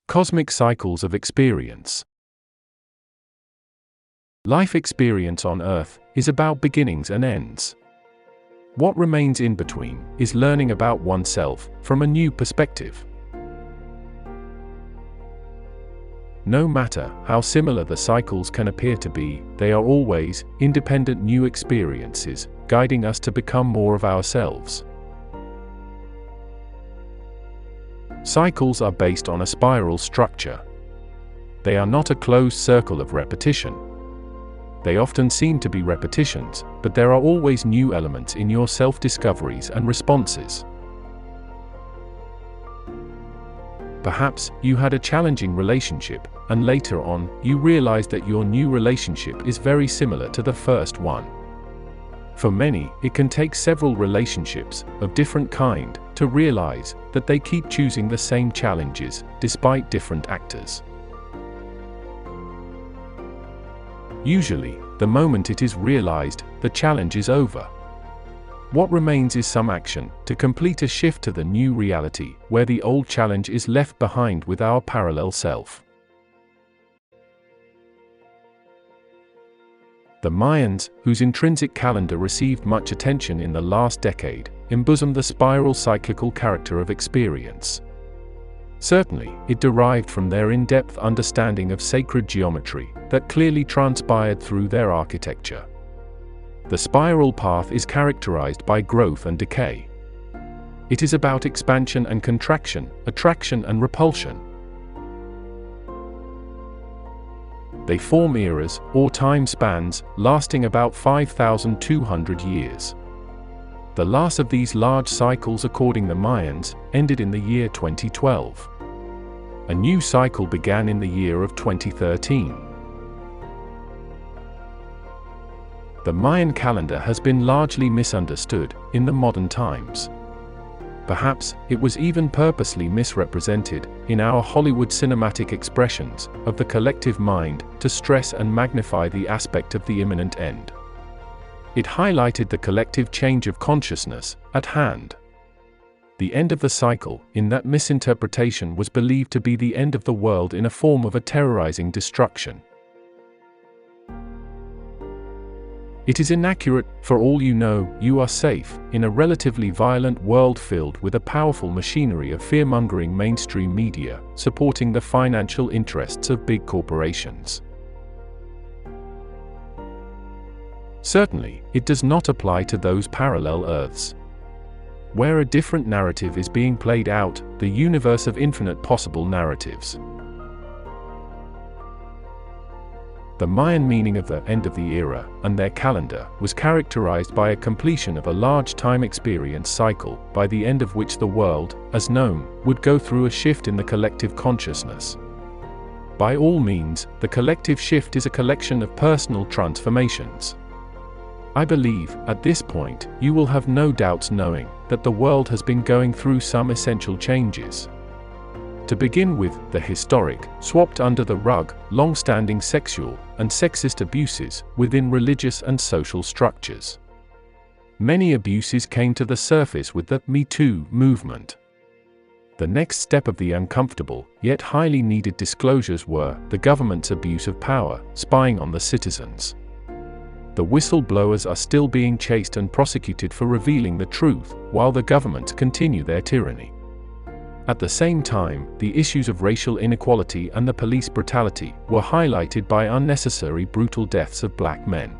Cosmic cycles of experience. Life experience on Earth is about beginnings and ends. What remains in between is learning about oneself from a new perspective. No matter how similar the cycles can appear to be, they are always independent new experiences, guiding us to become more of ourselves. Cycles are based on a spiral structure. They are not a closed circle of repetition. They often seem to be repetitions, but there are always new elements in your self-discoveries and responses. Perhaps you had a challenging relationship, and later on, you realized that your new relationship is very similar to the first one. For many, it can take several relationships of different kind to realize that they keep choosing the same challenges despite different actors. Usually, the moment it is realized, the challenge is over. What remains is some action to complete a shift to the new reality where the old challenge is left behind with our parallel self. The Mayans, whose intrinsic calendar received much attention in the last decade, embosomed the spiral cyclical character of experience. Certainly, it derived from their in-depth understanding of sacred geometry that clearly transpired through their architecture. The spiral path is characterized by growth and decay. It is about expansion and contraction, attraction and repulsion. They form eras, or time spans, lasting about 5,200 years. The last of these large cycles, according to the Mayans, ended in the year 2012. A new cycle began in the year of 2013. The Mayan calendar has been largely misunderstood in the modern times. Perhaps it was even purposely misrepresented in our Hollywood cinematic expressions of the collective mind to stress and magnify the aspect of the imminent end. It highlighted the collective change of consciousness at hand. The end of the cycle, in that misinterpretation, was believed to be the end of the world in a form of a terrorizing destruction. It is inaccurate. For all you know, you are safe in a relatively violent world filled with a powerful machinery of fear-mongering mainstream media, supporting the financial interests of big corporations. Certainly, it does not apply to those parallel Earths, where a different narrative is being played out, the universe of infinite possible narratives. The Mayan meaning of the end of the era and their calendar was characterized by a completion of a large time experience cycle, by the end of which the world, as known, would go through a shift in the collective consciousness. By all means, the collective shift is a collection of personal transformations. I believe, at this point, you will have no doubts knowing that the world has been going through some essential changes. To begin with, the historic, swept under the rug, long-standing sexual and sexist abuses within religious and social structures. Many abuses came to the surface with the Me Too movement. The next step of the uncomfortable, yet highly needed disclosures were the government's abuse of power, spying on the citizens. The whistleblowers are still being chased and prosecuted for revealing the truth, while the governments continue their tyranny. At the same time, the issues of racial inequality and the police brutality were highlighted by unnecessary brutal deaths of black men.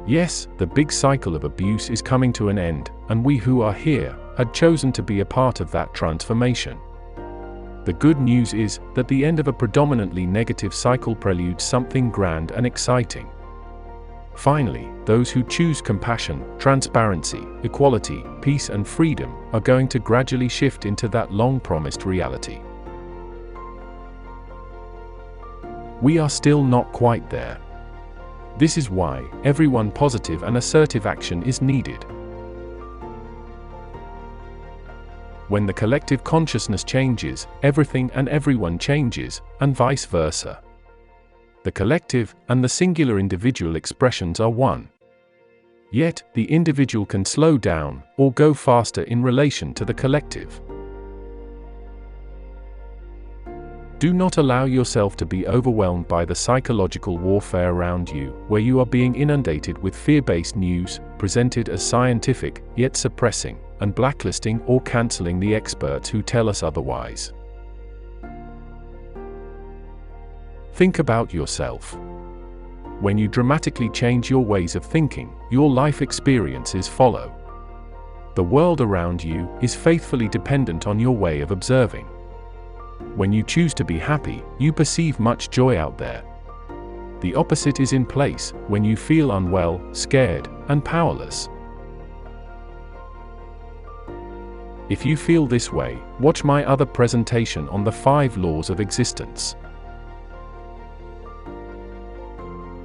Yes, the big cycle of abuse is coming to an end, and we who are here had chosen to be a part of that transformation. The good news is that the end of a predominantly negative cycle preludes something grand and exciting. Finally, those who choose compassion, transparency, equality, peace and freedom are going to gradually shift into that long-promised reality. We are still not quite there. This is why everyone positive and assertive action is needed. When the collective consciousness changes, everything and everyone changes, and vice versa. The collective and the singular individual expressions are one. Yet, the individual can slow down or go faster in relation to the collective. Do not allow yourself to be overwhelmed by the psychological warfare around you, where you are being inundated with fear-based news, presented as scientific, yet suppressing, and blacklisting or canceling the experts who tell us otherwise. Think about yourself. When you dramatically change your ways of thinking, your life experiences follow. The world around you is faithfully dependent on your way of observing. When you choose to be happy, you perceive much joy out there. The opposite is in place when you feel unwell, scared, and powerless. If you feel this way, watch my other presentation on the 5 laws of existence.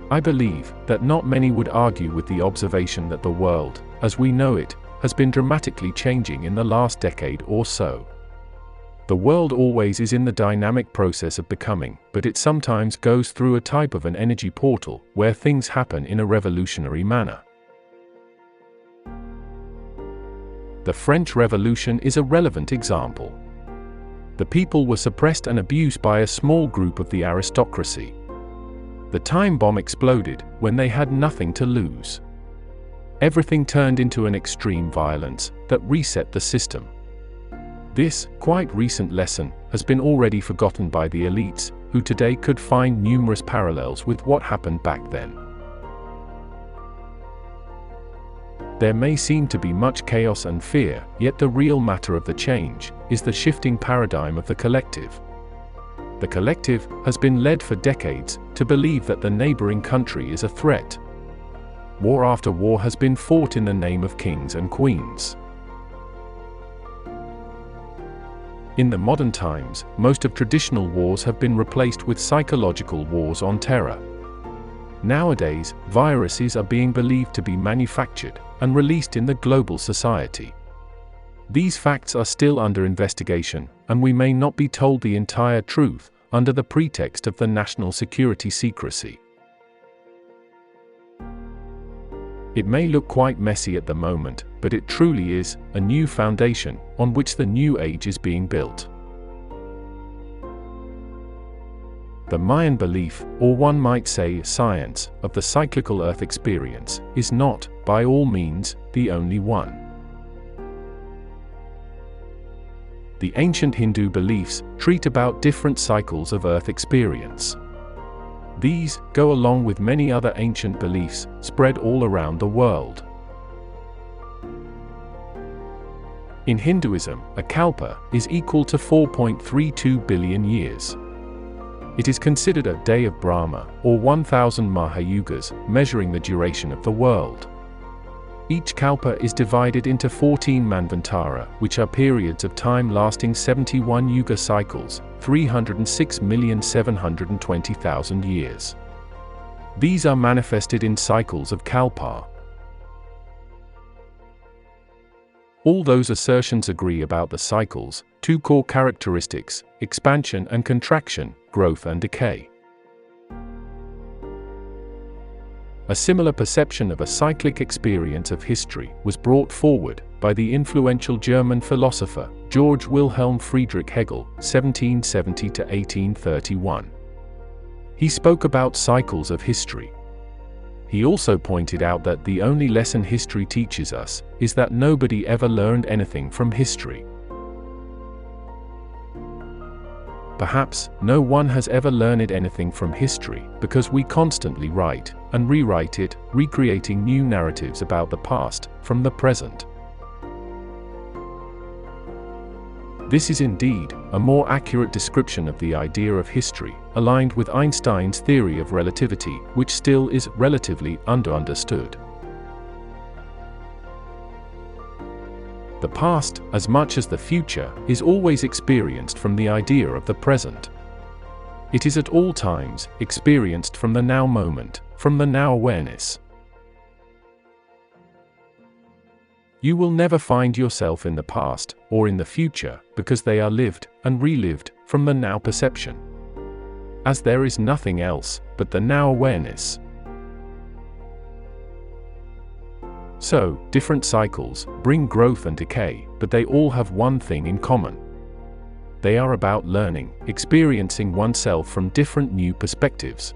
I believe that not many would argue with the observation that the world, as we know it, has been dramatically changing in the last decade or so. The world always is in the dynamic process of becoming, but it sometimes goes through a type of an energy portal where things happen in a revolutionary manner. The French Revolution is a relevant example. The people were suppressed and abused by a small group of the aristocracy. The time bomb exploded when they had nothing to lose. Everything turned into an extreme violence that reset the system. This, quite recent lesson, has been already forgotten by the elites, who today could find numerous parallels with what happened back then. There may seem to be much chaos and fear, yet the real matter of the change is the shifting paradigm of the collective. The collective has been led for decades to believe that the neighboring country is a threat. War after war has been fought in the name of kings and queens. In the modern times, most of traditional wars have been replaced with psychological wars on terror. Nowadays, viruses are being believed to be manufactured and released in the global society. These facts are still under investigation, and we may not be told the entire truth under the pretext of the national security secrecy. It may look quite messy at the moment, but it truly is a new foundation on which the new age is being built. The Mayan belief, or one might say science, of the cyclical Earth experience is not, by all means, the only one. The ancient Hindu beliefs treat about different cycles of Earth experience. These go along with many other ancient beliefs spread all around the world. In Hinduism, a kalpa is equal to 4.32 billion years. It is considered a day of Brahma, or 1000 Mahayugas, measuring the duration of the world. Each kalpa is divided into 14 manvantara, which are periods of time lasting 71 yuga cycles, 306,720,000 years. These are manifested in cycles of kalpa. All those assertions agree about the cycles, 2 core characteristics: expansion and contraction, growth and decay. A similar perception of a cyclic experience of history was brought forward by the influential German philosopher Georg Wilhelm Friedrich Hegel, 1770 to 1831. He spoke about cycles of history. He also pointed out that the only lesson history teaches us is that nobody ever learned anything from history. Perhaps no one has ever learned anything from history because we constantly write and rewrite it, recreating new narratives about the past from the present. This is indeed a more accurate description of the idea of history, aligned with Einstein's theory of relativity, which still is relatively understood. The past, as much as the future, is always experienced from the idea of the present. It is at all times experienced from the now moment, from the now awareness. You will never find yourself in the past or in the future because they are lived and relived from the now perception. As there is nothing else but the now awareness. So, different cycles bring growth and decay, but they all have one thing in common. They are about learning, experiencing oneself from different new perspectives.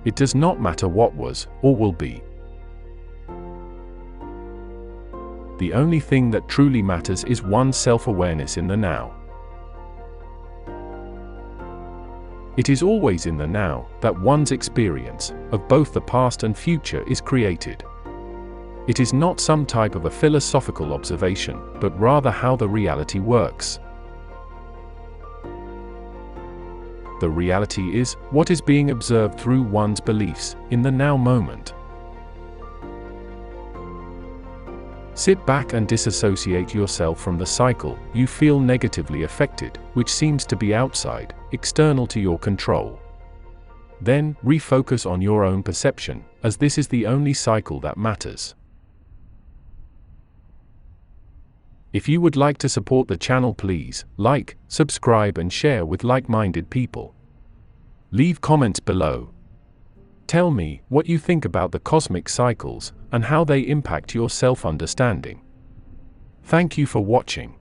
It does not matter what was, or will be. The only thing that truly matters is one's self-awareness in the now. It is always in the now that one's experience of both the past and future is created. It is not some type of a philosophical observation, but rather how the reality works. The reality is what is being observed through one's beliefs in the now moment. Sit back and disassociate yourself from the cycle you feel negatively affected, which seems to be outside, external to your control. Then, refocus on your own perception, as this is the only cycle that matters. If you would like to support the channel, please like, subscribe and share with like-minded people. Leave comments below. Tell me what you think about the cosmic cycles and how they impact your self-understanding. Thank you for watching.